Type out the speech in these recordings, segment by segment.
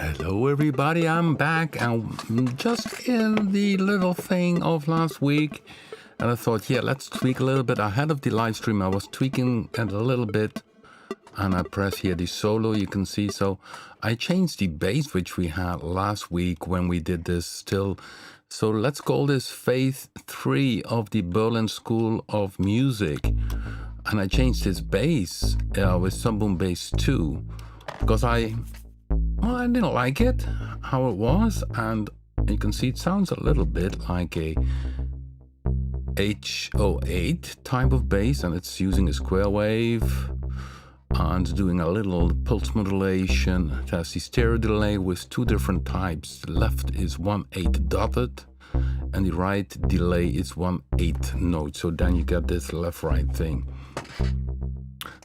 Hello everybody, I'm back and just in the little thing of last week, and I thought, yeah, let's tweak a little bit. Ahead of the live stream I was tweaking it a little bit, and I press here the solo, you can see. So I changed the bass which we had last week when we did this still. So let's call this phase 3 of the Berlin School of Music, and I changed this bass with some boom bass 2 because I didn't like it, how it was, and you can see it sounds a little bit like a H08 type of bass, and it's using a square wave and doing a little pulse modulation. It has the stereo delay with two different types. The left is 1/8 dotted, and the right delay is 1/8 note. So then you get this left-right thing.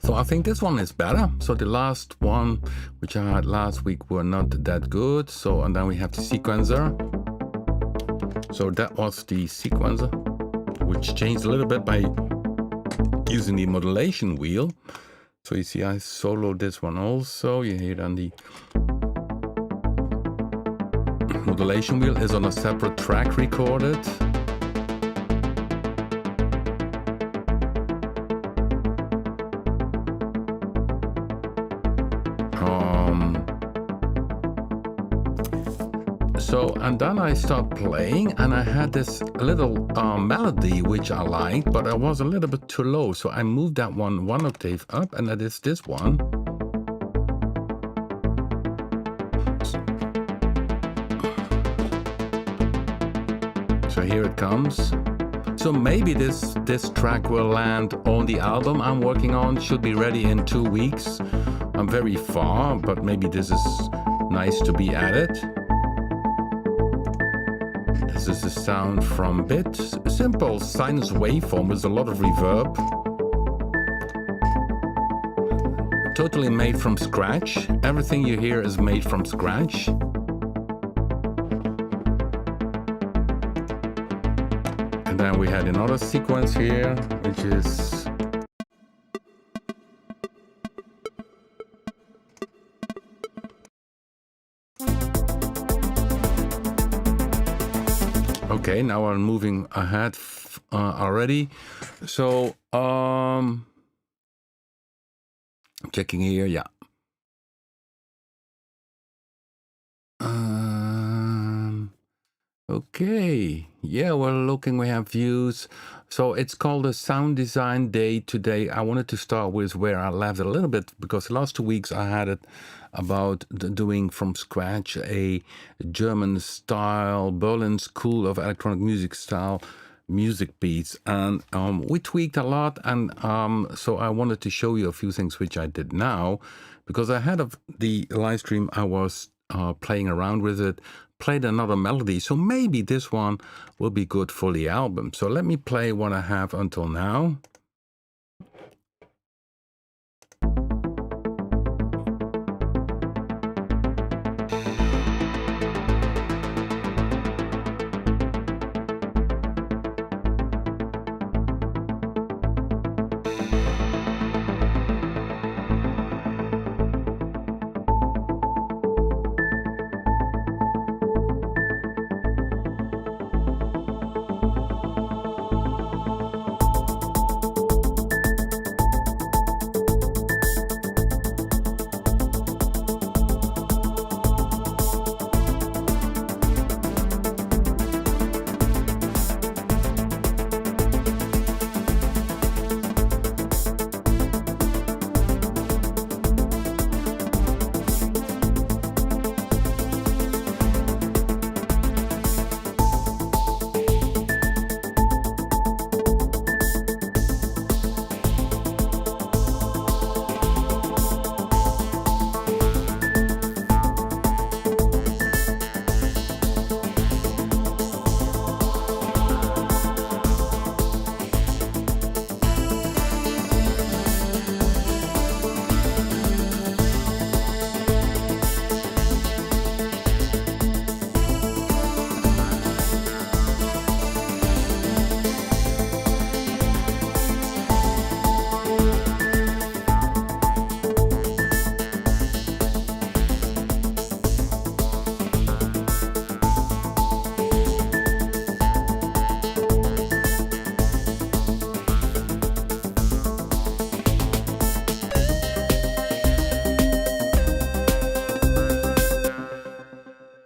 So I think this one is better. So the last one, which I had last week, were not that good. So, and then we have the sequencer. So that was the sequencer, which changed a little bit by using the modulation wheel. So you see I soloed this one also. You hear then the modulation wheel is on a separate track recorded. So, and then I started playing, and I had this little melody which I liked, but I was a little bit too low. So I moved that one octave up, and that is this one. So here it comes. So maybe this track will land on the album I'm working on. Should be ready in 2 weeks. I'm very far, but maybe this is nice to be added. This is the sound from Bit. Simple sinus waveform with a lot of reverb. Totally made from scratch. Everything you hear is made from scratch. And then we had another sequence here, which is okay. Now I'm moving ahead already. So checking here, yeah. Okay, yeah, we're looking, we have views. So it's called a sound design day today. I wanted to start with where I left a little bit, because the last 2 weeks I had it about doing from scratch a German style, Berlin School of Electronic Music style music beats, and we tweaked a lot, and so I wanted to show you a few things which I did now, because ahead of the live stream I was playing around with it, played another melody, so maybe this one will be good for the album. So let me play what I have until now.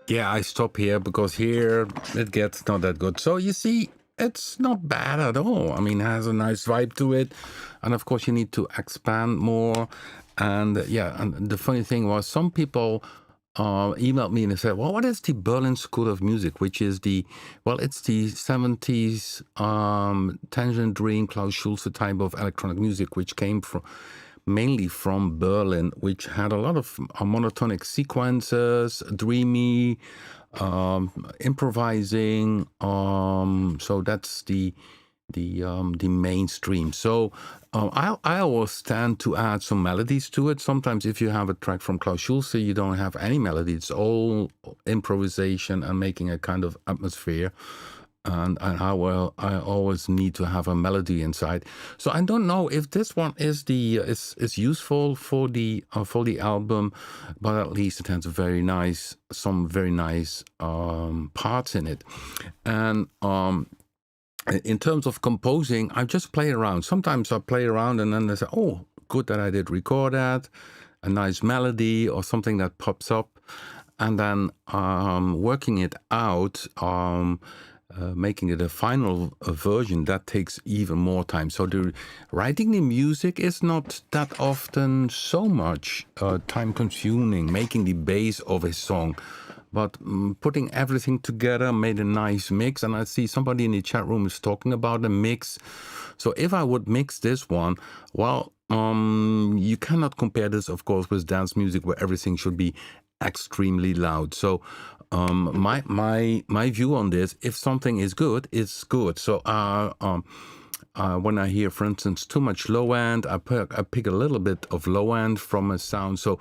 Yeah, I stop here because here it gets not that good. So you see, it's not bad at all. I mean, it has a nice vibe to it. And of course, you need to expand more. And yeah, and the funny thing was, some people emailed me and they said, well, what is the Berlin School of Music, which is it's the 70s Tangerine Dream, Klaus Schulze type of electronic music, which came from mainly from Berlin, which had a lot of monotonic sequences, dreamy, improvising. So that's the mainstream. So I always tend to add some melodies to it. Sometimes if you have a track from Klaus Schulze, you don't have any melody. It's all improvisation and making a kind of atmosphere. And I always need to have a melody inside. So I don't know if this one is is useful for the album, but at least it has some very nice parts in it. And in terms of composing, I just play around. Sometimes I play around and then I say, oh, good that I did record that, a nice melody or something that pops up, and then working it out. Making it a final version, that takes even more time. So writing the music is not that often so much time consuming, making the base of a song, but putting everything together made a nice mix. And I see somebody in the chat room is talking about a mix. So if I would mix this one, well, you cannot compare this, of course, with dance music where everything should be extremely loud. So my view on this, if something is good, it's good. So when I hear, for instance, too much low end, I pick a little bit of low end from a sound. So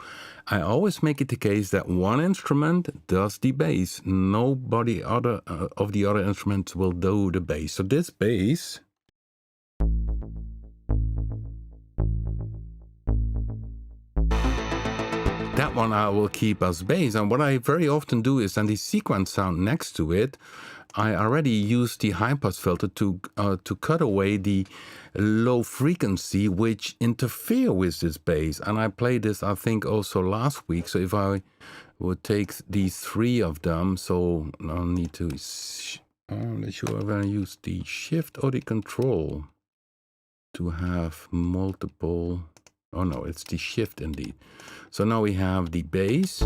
I always make it the case that one instrument does the bass. Nobody other of the other instruments will do the bass. So this bass, that one I will keep as bass. And what I very often do is, and the sequence sound next to it, I already use the high-pass filter to cut away the low frequency which interfere with this bass. And I played this, I think, also last week. So if I would take these three of them, so I'll need to, I'm not sure if I use the shift or the control to have multiple. Oh no, it's the shift indeed. So now we have the bass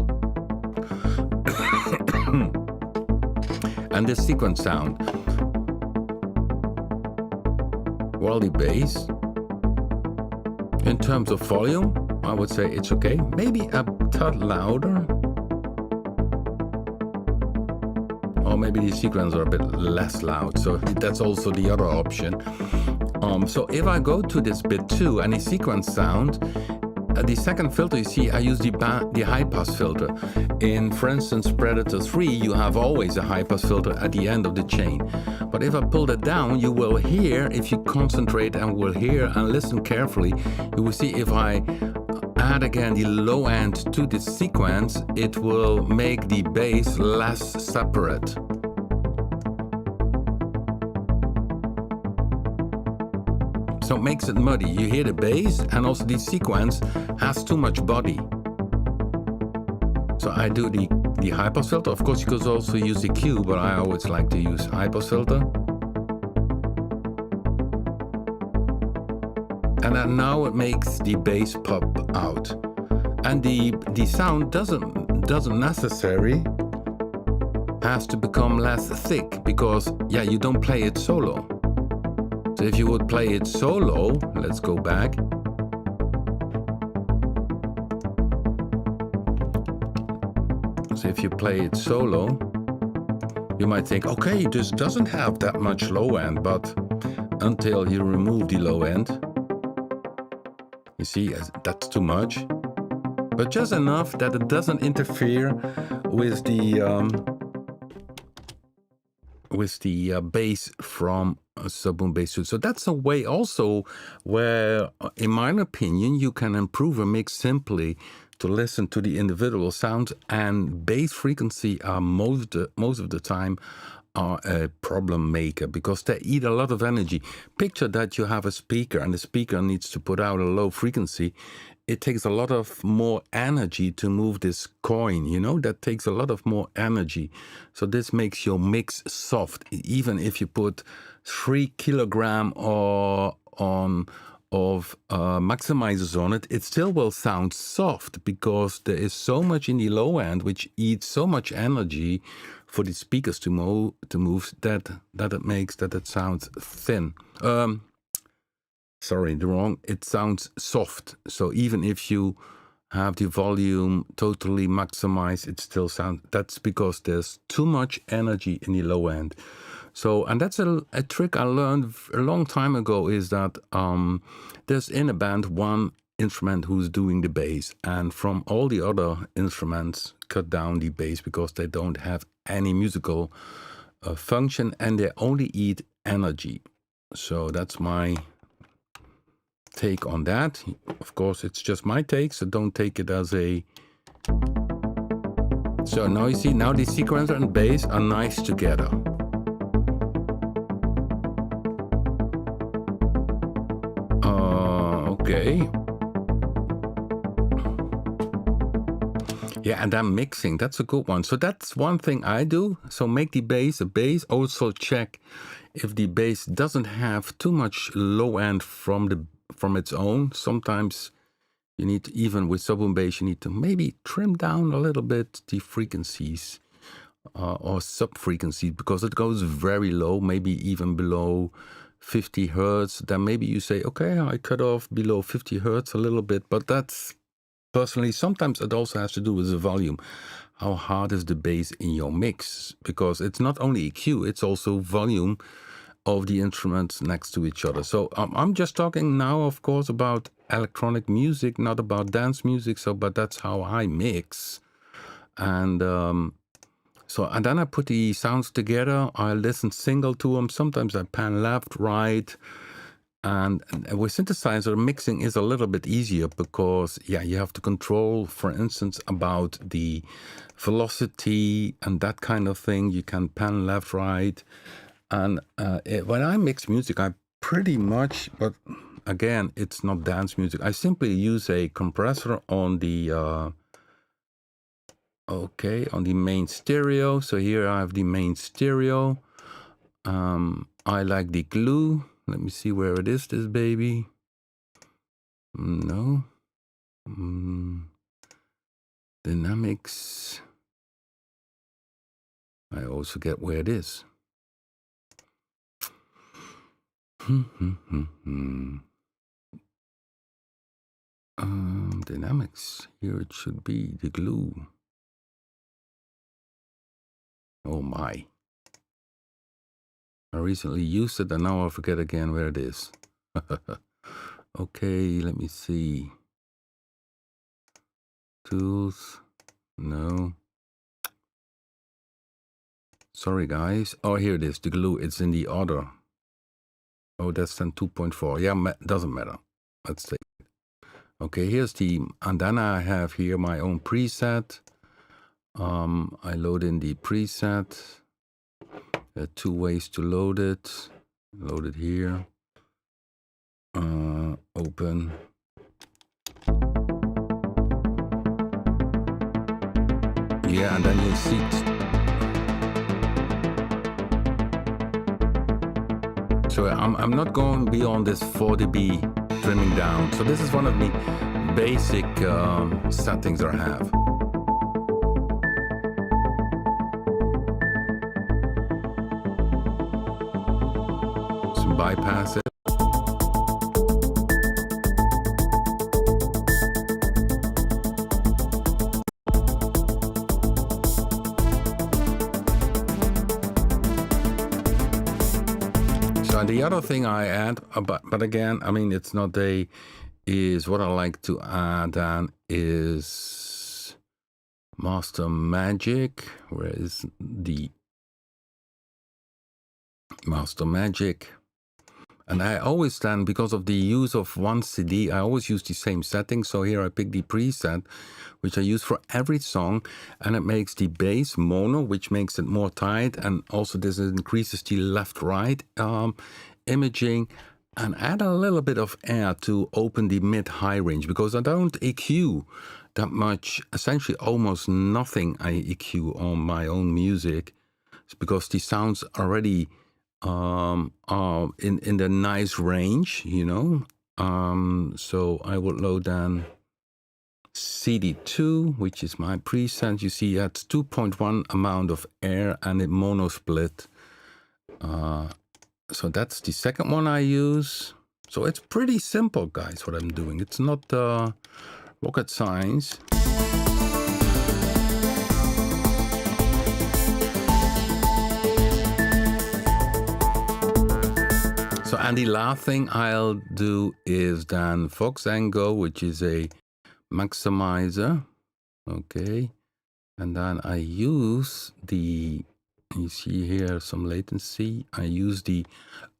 and the sequence sound. Well, the bass, in terms of volume, I would say it's okay. Maybe a tad louder. Or maybe the sequences are a bit less loud. So that's also the other option. So if I go to this bit 2 and the sequence sound, the second filter you see, I use the high-pass filter. In, for instance, Predator 3, you have always a high-pass filter at the end of the chain. But if I pull that down, you will hear, if you concentrate and will hear and listen carefully, you will see if I add again the low end to this sequence, it will make the bass less separate. So it makes it muddy. You hear the bass, and also the sequence has too much body. So I do the high-pass filter. Of course, you could also use the Q, but I always like to use high-pass filter. And then now it makes the bass pop out. And the sound doesn't necessarily has to become less thick, because yeah, you don't play it solo. So if you would play it solo, let's go back. So if you play it solo, you might think, okay, this doesn't have that much low end, but until you remove the low end, you see, that's too much. But just enough that it doesn't interfere with the bass from Sub-Boom Bass Suite. So that's a way also where, in my opinion, you can improve a mix simply to listen to the individual sounds, and bass frequency are most of the time are a problem maker because they eat a lot of energy. Picture that you have a speaker and the speaker needs to put out a low frequency. it takes a lot of more energy to move this coin, you know, that takes a lot of more energy. So this makes your mix soft. Even if you put 3 kilogram or on of maximizers on it, it still will sound soft because there is so much in the low end which eats so much energy for the speakers to move that it makes that it sounds thin. Sorry, wrong. It sounds soft. So even if you have the volume totally maximized, it still sounds. That's because there's too much energy in the low end. So, and that's a trick I learned a long time ago, is that there's in a band one instrument who's doing the bass, and from all the other instruments cut down the bass because they don't have any musical function and they only eat energy. So that's my take on that. Of course, it's just my take, so don't take it as a... So now you see, now the sequencer and bass are nice together. Okay. Yeah, and then mixing, that's a good one. So that's one thing I do. So make the bass a bass. Also check if the bass doesn't have too much low end from its own. Sometimes you need to, even with sub-boom bass, you need to maybe trim down a little bit the frequencies or sub-frequencies, because it goes very low, maybe even below 50 hertz. Then maybe you say, okay, I cut off below 50 hertz a little bit, but that's personally, sometimes it also has to do with the volume. How hard is the bass in your mix? Because it's not only EQ, it's also volume of the instruments next to each other. So I'm just talking now, of course, about electronic music, not about dance music. So, but that's how I mix. And and then I put the sounds together. I listen single to them. Sometimes I pan left, right. And with synthesizer, mixing is a little bit easier because, yeah, you have to control, for instance, about the velocity and that kind of thing. You can pan left, right. And when I mix music, I pretty much, but again, it's not dance music. I simply use a compressor on the, on the main stereo. So here I have the main stereo. I like the glue. Let me see where it is, this baby. No. Dynamics. I also get where it is. Dynamics. Here it should be, the glue. Oh my. I recently used it and now I forget again where it is. Okay, let me see. Tools. No. Sorry guys. Oh, here it is, the glue. It's in the other. Oh, that's then 2.4. Yeah, doesn't matter. Let's take it. Okay, here's the, and then I have here my own preset. I load in the preset. There are 2 ways to load it. Load it here. Open. Yeah, and then you'll see. So I'm not going beyond this 4 dB trimming down. So this is one of the basic settings I have. So bypass it. And the other thing I add, but again, I mean, it's not is what I like to add and is Master Magic. Where is the Master Magic? And I always then, because of the use of one CD, I always use the same setting. So here I pick the preset, which I use for every song, and it makes the bass mono, which makes it more tight, and also this increases the left-right imaging, and add a little bit of air to open the mid-high range, because I don't EQ that much. Essentially almost nothing I EQ on my own music. It's because the sounds already are in the nice range, you know. So I would load then CD2, which is my preset. You see that's 2.1 amount of air and it mono split. So that's the second one I use. So it's pretty simple, guys, what I'm doing. It's not rocket science. So, and the last thing I'll do is then Voxengo, which is a maximizer. Okay. And then I use the, you see here some latency. I use the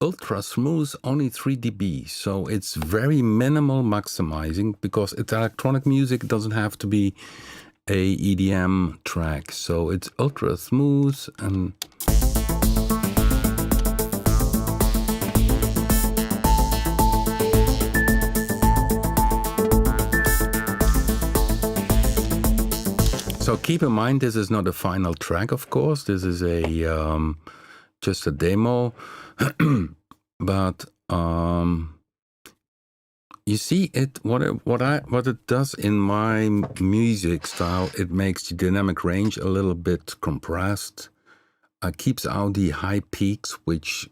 ultra smooth, only 3 dB. So it's very minimal maximizing, because it's electronic music. It doesn't have to be a EDM track. So it's ultra smooth and so keep in mind, this is not a final track, of course. This is a just a demo, but you see it. What it does in my music style, it makes the dynamic range a little bit compressed. Keeps out the high peaks, which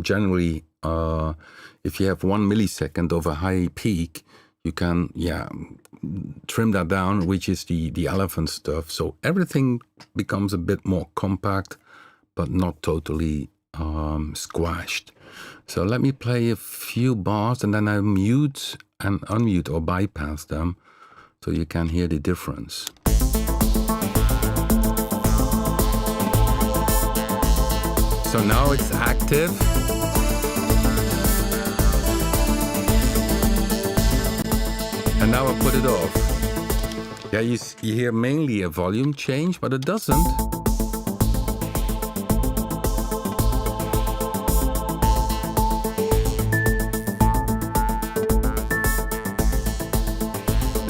generally, if you have 1 millisecond of a high peak, you can trim that down, which is the elephant stuff. So everything becomes a bit more compact, but not totally squashed. So let me play a few bars and then I mute and unmute or bypass them so you can hear the difference. So now it's active. And now I put it off. Yeah, you hear mainly a volume change, but it doesn't.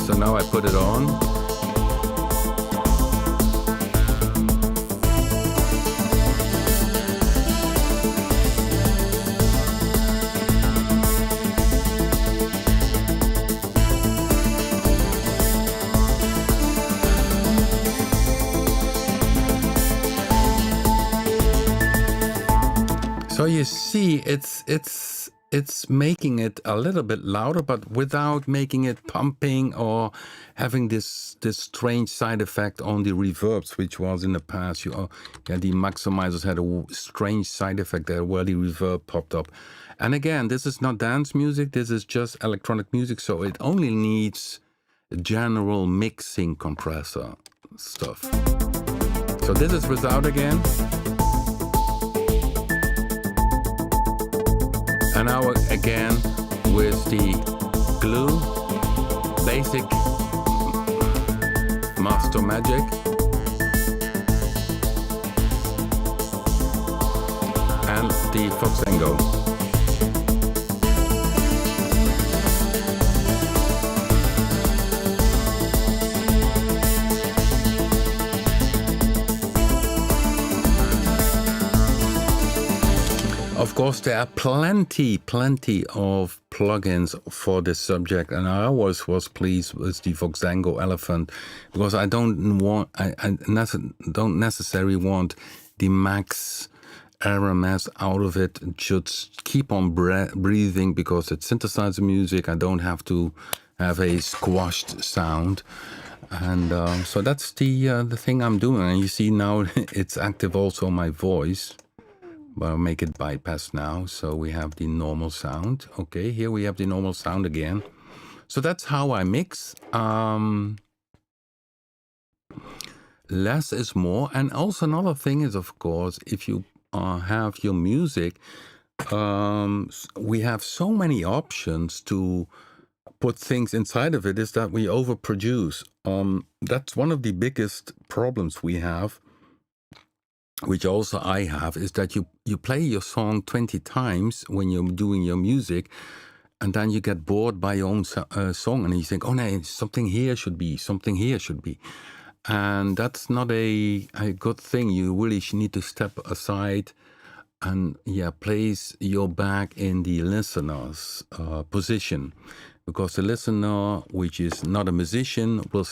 So now I put it on. So you see, it's making it a little bit louder, but without making it pumping or having this strange side effect on the reverbs, which was in the past. The maximizers had a strange side effect there where the reverb popped up. And again, this is not dance music. This is just electronic music, so it only needs general mixing compressor stuff. So this is without again. And now again with the glue, basic master magic. And the Voxengo. Of course, there are plenty of plugins for this subject, and I always was pleased with the Voxengo Elephant because I don't necessarily want the max RMS out of it. It should keep on breathing because it's synthesizer music. I don't have to have a squashed sound. And so that's the thing I'm doing. And you see now it's active also my voice. But I'll make it bypass now. So we have the normal sound. Okay, here we have the normal sound again. So that's how I mix. Less is more. And also another thing is, of course, if you have your music, we have so many options to put things inside of it, is that we overproduce. That's one of the biggest problems we have. which also I have, is that you play your song 20 times when you're doing your music, and then you get bored by your own song, and you think, oh no, something here should be, something here should be. And that's not a good thing. You really need to step aside and place your back in the listener's position, because the listener, which is not a musician, will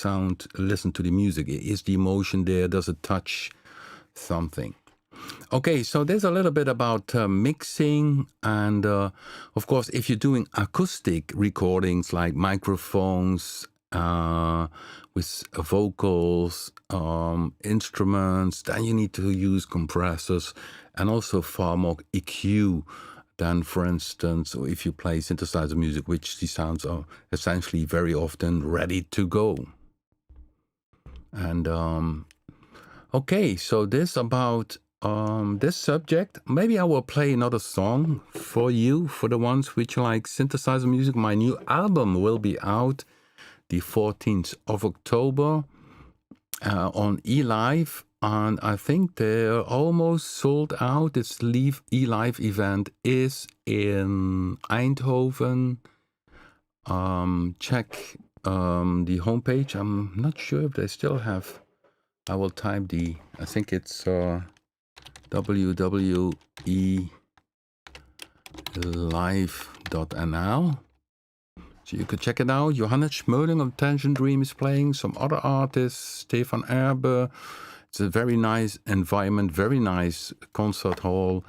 listen to the music. Is the emotion there? Does it touch something? Okay, so there's a little bit about mixing, and of course, if you're doing acoustic recordings like microphones with vocals, instruments, then you need to use compressors and also far more EQ than, for instance, if you play synthesizer music, which the sounds are essentially very often ready to go. And okay, so this about this subject. Maybe I will play another song for you, for the ones which like synthesizer music. My new album will be out the 14th of October on eLive, and I think they're almost sold out. This eLive event is in Eindhoven. Check the homepage. I'm not sure if they still have. I will type I think it's www.elive.nl. So you could check it out. Johannes Schmöling of Tension Dream is playing. Some other artists, Stefan Erbe. It's a very nice environment, very nice concert hall.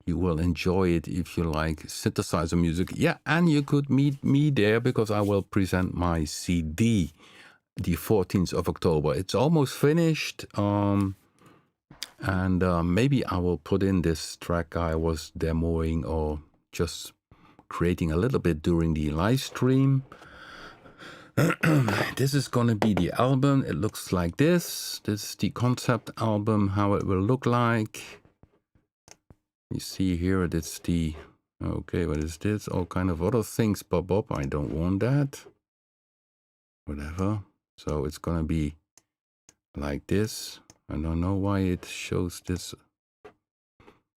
You will enjoy it if you like synthesizer music. Yeah, and you could meet me there because I will present my CD the 14th of October. It's almost finished. And maybe I will put in this track I was demoing or just creating a little bit during the live stream. This is going to be the album. It looks like this. This is the concept album, how it will look like. You see here, it's the... Okay, what is this? All kind of other things pop up. I don't want that. Whatever. So it's going to be like this. I don't know why it shows this.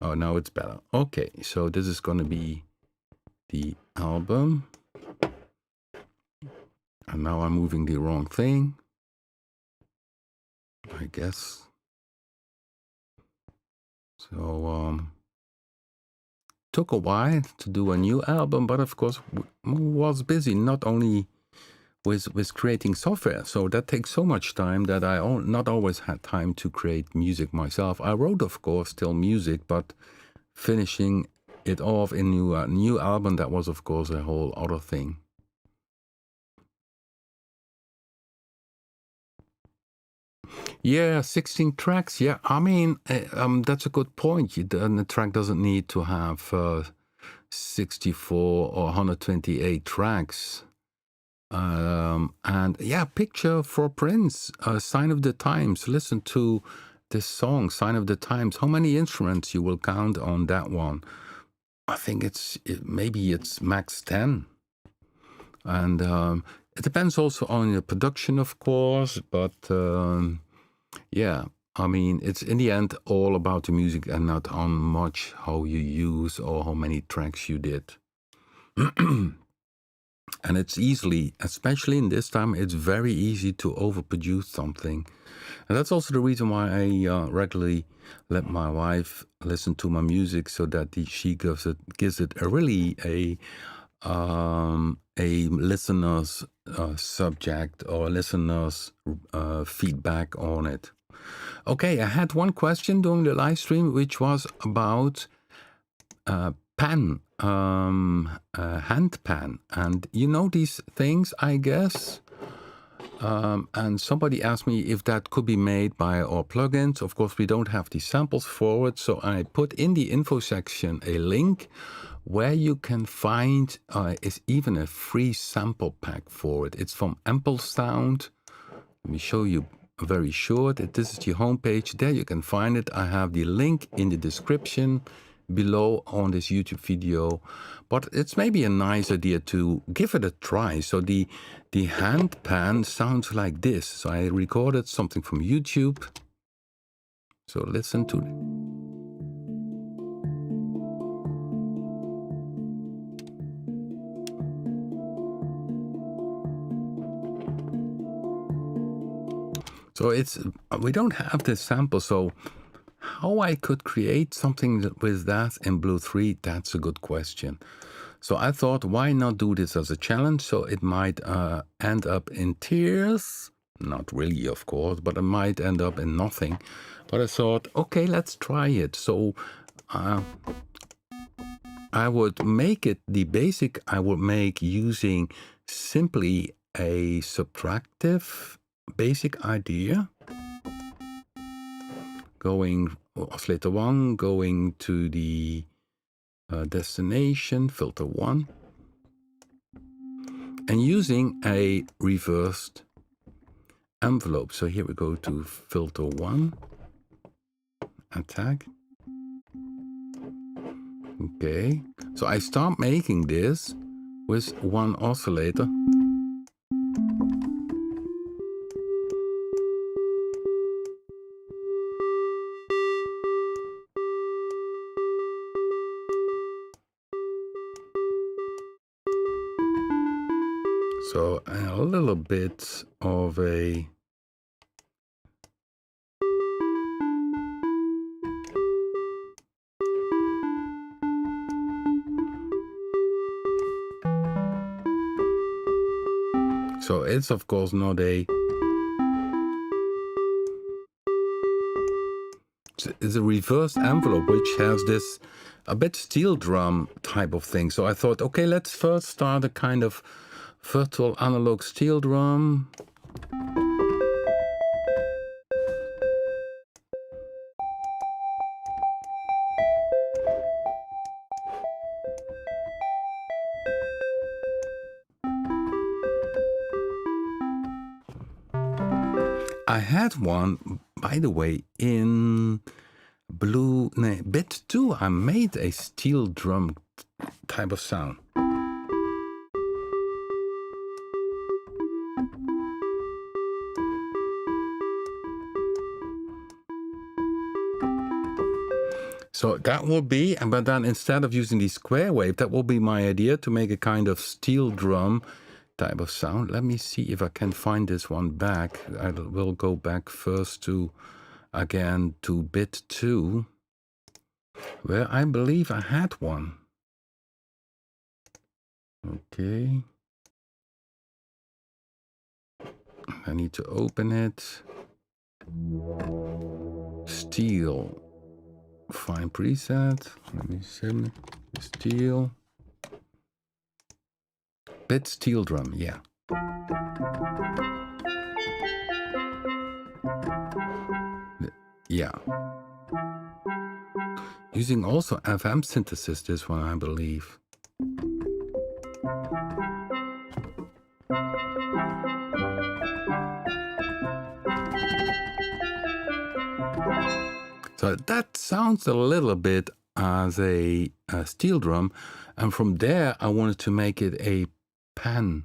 Oh, now it's better. Okay, so this is going to be the album. And now I'm moving the wrong thing, I guess. So, took a while to do a new album, but of course was busy not only with creating software. So that takes so much time that I not always had time to create music myself. I wrote, of course, still music, but finishing it off in new album, that was, of course, a whole other thing. Yeah, 16 tracks. Yeah, I mean, that's a good point. The track doesn't need to have 64 or 128 tracks. And yeah, picture for Prince, Sign of the Times. Listen to this song, Sign of the Times. How many instruments you will count on that one? I think maybe it's max 10. And it depends also on your production, of course. But yeah, I mean, it's in the end all about the music and not on much how you use or how many tracks you did. And it's easily, especially in this time, it's very easy to overproduce something. And that's also the reason why I regularly let my wife listen to my music, so that she gives it a really a listener's subject or listener's feedback on it. Okay, I had one question during the live stream, which was about Pan, Handpan, and you know these things, I guess. And somebody asked me if that could be made by our plugins. Of course, we don't have the samples for it, so I put in the info section a link where you can find is even a free sample pack for it. It's from Ample Sound. Let me show you very short. This is the homepage. There you can find it. I have the link in the description below on this YouTube video, but it's maybe a nice idea to give it a try. So the Handpan sounds like this. So I recorded something from YouTube. So listen to it. So we don't have this sample, so how I could create something with that in Blue 3, that's a good question. So I thought, why not do this as a challenge? So it might end up in tears. Not really, of course, but it might end up in nothing. But I thought, okay, let's try it. So I would make it the basic, I would make using simply a subtractive basic idea. Going oscillator 1, going to the destination, filter 1, and using a reversed envelope. So here we go to filter 1, attack. Okay, so I start making this with one oscillator. So a little bit of a so it's of course not a it's a reverse envelope which has this a bit steel drum type of thing. So I thought, okay, let's first start a kind of virtual analog steel drum. I had one, by the way, in bit 2. I made a steel drum type of sound. So that will be, but then instead of using the square wave, that will be my idea to make a kind of steel drum type of sound. Let me see if I can find this one back. I will go back first to, again, to bit 2, where I believe I had one. Okay. I need to open it. Steel. Find preset. Let me see. Steel. Bit steel drum, yeah. Yeah. Using also FM synthesis, this one, I believe. So that sounds a little bit as a steel drum. And from there, I wanted to make it a handpan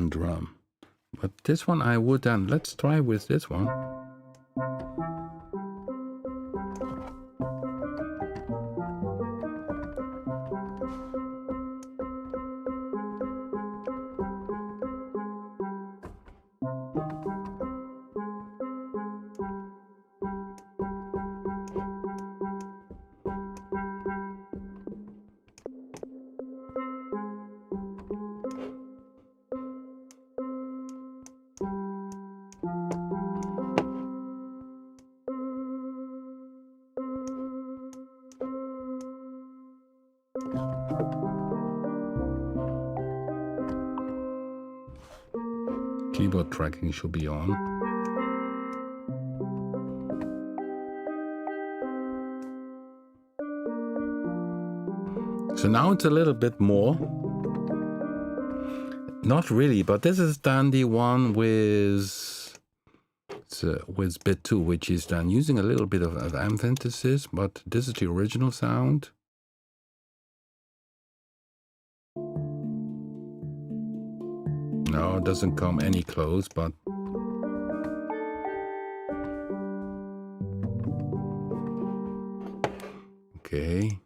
drum. But this one I would then, let's try with this one. Keyboard tracking should be on. So now it's a little bit more. Not really, but this is then the one with bit 2, which is then using a little bit of AM synthesis, but this is the original sound. No, it doesn't come any close, but Okay.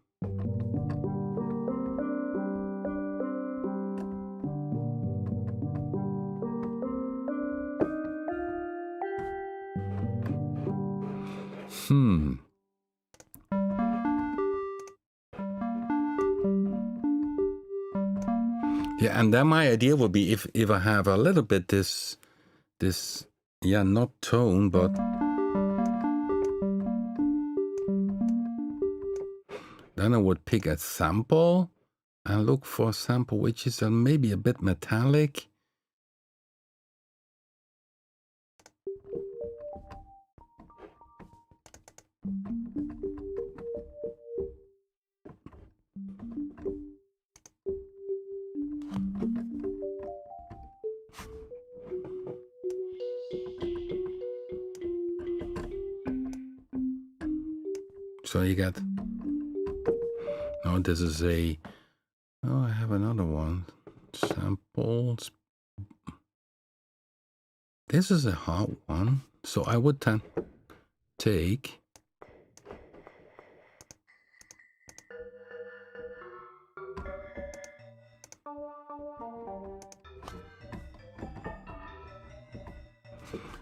Yeah, and then my idea would be if I have a little bit this yeah, not tone, but then I would pick a sample and look for a sample which is maybe a bit metallic. So you get, no, this is a, oh, I have another one. Samples. This is a hard one. So I would take,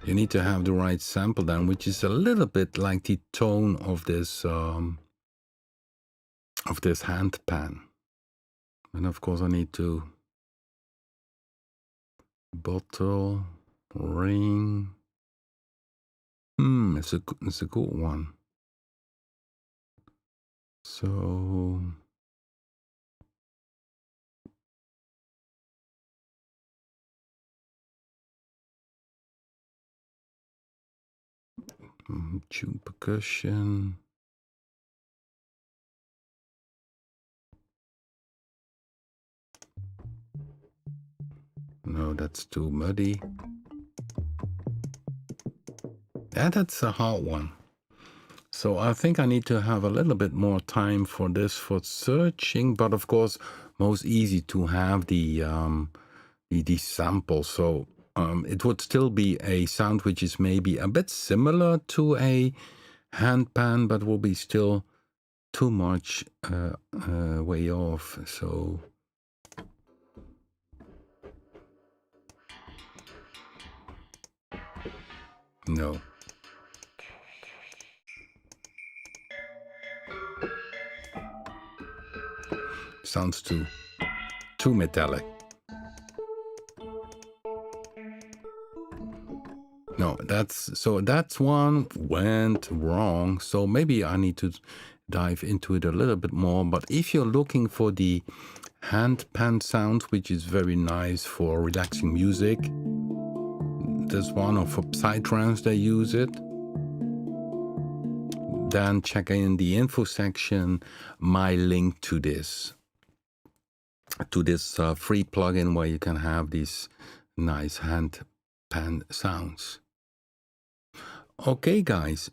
you need to have the right sample down, which is a little bit like the tone of this handpan. And of course I need to bottle, ring. It's a good one. So tune percussion. No, that's too muddy. Yeah, that's a hard one. So I think I need to have a little bit more time for this, for searching. But of course, most easy to have the sample. So it would still be a sound which is maybe a bit similar to a handpan, but will be still too much way off. So no. Sounds too metallic. No, that's one went wrong. So maybe I need to dive into it a little bit more. But if you're looking for the handpan sound, which is very nice for relaxing music, there's one, or for psytrance they use it, then check in the info section my link to this free plugin where you can have these nice handpan sounds. Okay, guys,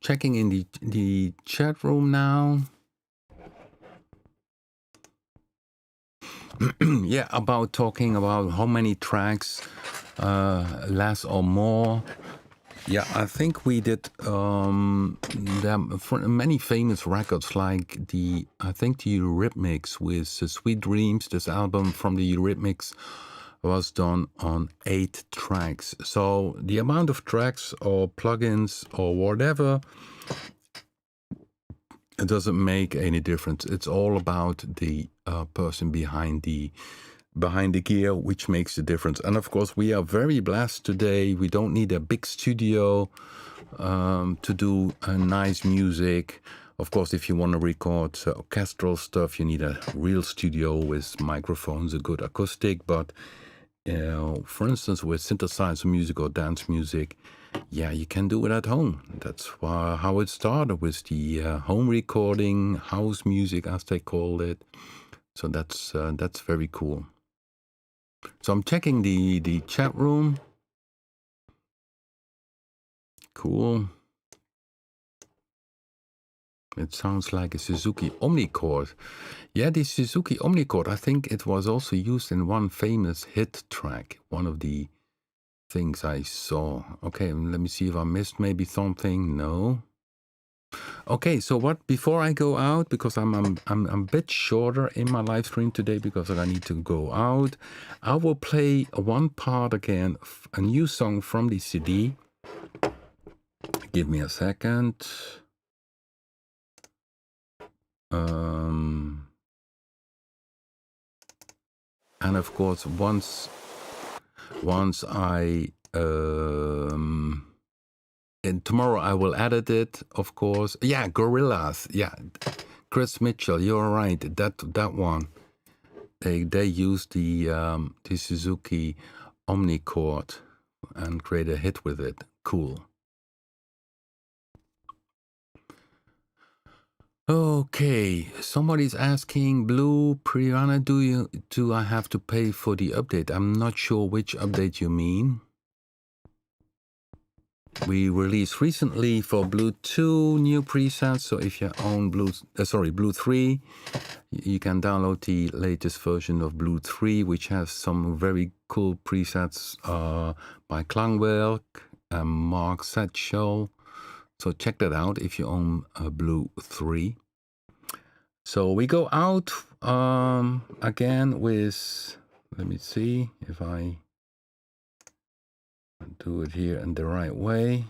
checking in the chat room now. Yeah, about talking about how many tracks, less or more. Yeah, I think we did for many famous records, like I think the Eurythmics with Sweet Dreams. This album from the Eurythmics was done on 8 tracks. So the amount of tracks or plugins or whatever, it doesn't make any difference. It's all about the person behind the gear, which makes the difference. And of course, we are very blessed today. We don't need a big studio to do nice music. Of course, if you want to record orchestral stuff, you need a real studio with microphones, a good acoustic. But for instance, with synthesizer music or dance music, yeah, you can do it at home. That's how it started, with the home recording, house music, as they call it. So that's very cool. So I'm checking the chat room. Cool. It sounds like a Suzuki Omnichord. Yeah, the Suzuki Omnichord, I think it was also used in one famous hit track, one of the things I saw. Okay, let me see if I missed maybe something. No. Okay, so what? Before I go out, because I'm a bit shorter in my live stream today because I need to go out, I will play one part again, a new song from the CD. Give me a second. And of course, once I and tomorrow I will edit it, of course. Yeah, Gorillas. Yeah, Chris Mitchell. You're right. That one. They used the Suzuki Omnichord and create a hit with it. Cool. Okay, somebody's asking, Blue Priana, do I have to pay for the update? I'm not sure which update you mean. We released recently for Blue 2 new presets, so if you own Blue 3, you can download the latest version of Blue 3, which has some very cool presets by Klangwerk and Mark Satchel. So check that out if you own Blue 3. So we go out again with, let me see if I do it here in the right way.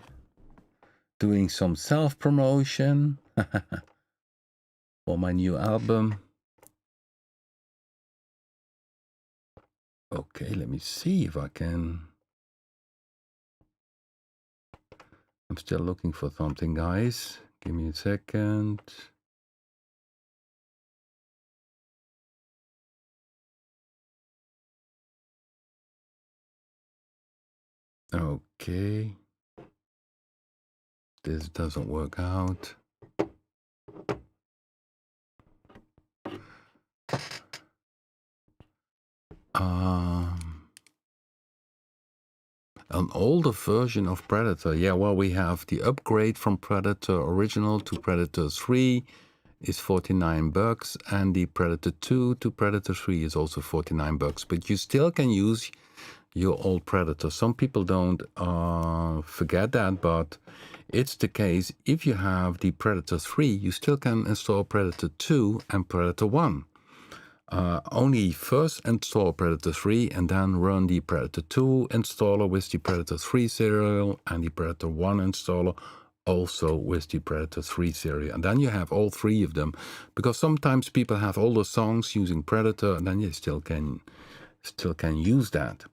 Doing some self-promotion for my new album. Okay, let me see if I can. I'm still looking for something, guys. Give me a second. Okay. This doesn't work out. An older version of Predator. Yeah, well, we have the upgrade from Predator Original to Predator 3 is $49, and the Predator 2 to Predator 3 is also $49. But you still can use your old Predator. Some people don't forget that, but it's the case. If you have the Predator 3, you still can install Predator 2 and Predator 1. Only first install Predator 3 and then run the Predator 2 installer with the Predator 3 serial and the Predator 1 installer also with the Predator 3 serial. And then you have all three of them, because sometimes people have older songs using Predator and then you still can use that.